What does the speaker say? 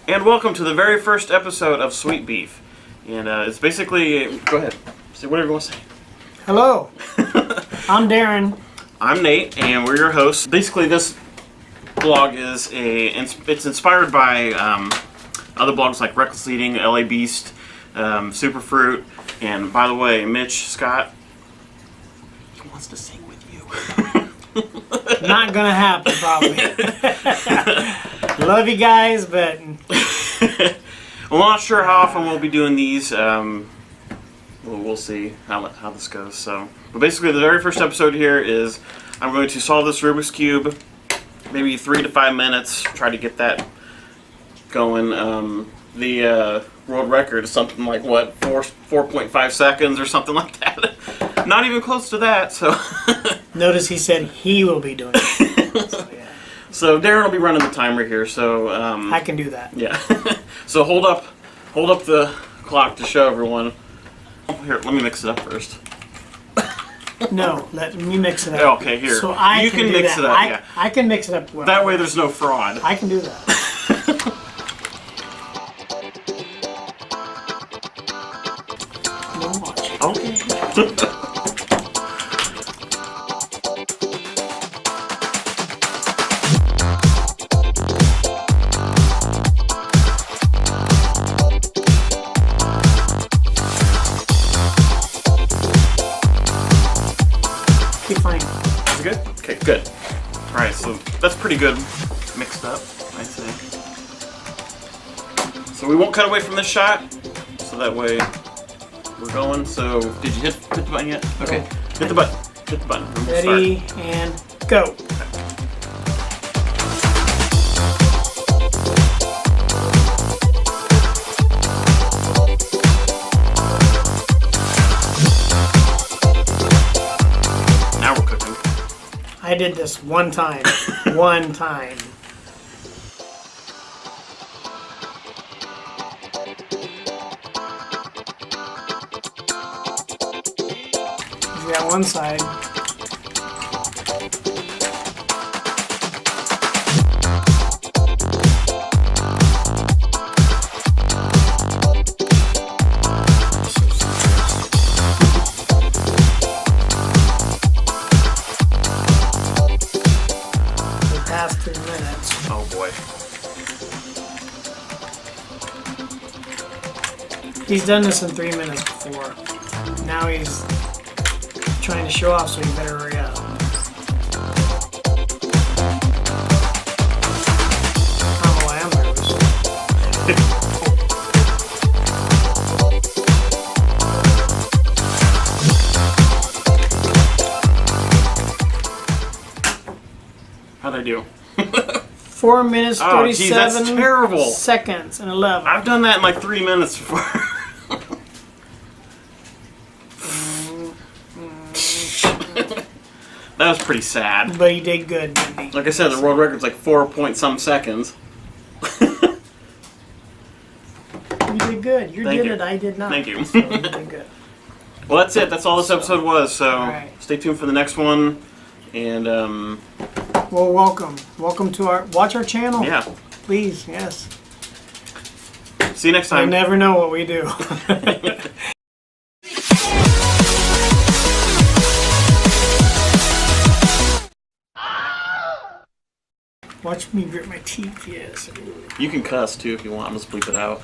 And welcome to the very first episode of SWEETBEEF. And it's basically, go ahead, say whatever you want to say. Hello, I'm Darren. I'm Nate, and we're your hosts. Basically, this blog is it's inspired by other blogs like Wrecklesseating, LA Beast, SUPERFRUIT, and by the way, Mitch Scott, he wants to sing with you. Not gonna happen, probably. Love you guys, but I'm not sure how often we'll be doing these. We'll see how this goes. So, but basically, the very first episode here is I'm going to solve this Rubik's Cube, maybe 3 to 5 minutes. Try to get that going. The world record is something like what 4.5 seconds or something like that. Not even close to that. So notice he said he will be doing it. So, yeah. So Darren will be running the timer here. So I can do that. Yeah. So hold up the clock to show everyone. Here, let me mix it up first. No, let me mix it up. Okay, here. So I you can mix that. it up. Yeah. I can mix it up well. That way, there's no fraud. I can do that. No watching. Okay. Fine. Is it good? Okay, good. Alright, so that's pretty good mixed up, I'd say. So we won't cut away from this shot, so that way we're going. So, did you hit the button yet? Okay, hit the button. Hit the button. Ready, and go. I did this one time. One time. We got one side. Past 3 minutes. Oh boy. He's done this in 3 minutes before. Now he's trying to show off, so you better hurry up. Oh, I am nervous. How'd I do? 4 minutes, 37 geez, that's terrible. seconds, and 11. I've done that in like 3 minutes before. That was pretty sad. But he did good, didn't he? Like I said, the world record's like 4-point-some seconds. You did good. You Thank did you. it. I did not. Thank you. So you did good. Well, that's it. That's all this episode was. So right. Stay tuned for the next one. And well, welcome to watch our channel. Yeah. Please, yes. See you next time. You never know what we do. Watch me grit my teeth, yes. You can cuss too if you want. I'm just bleep it out.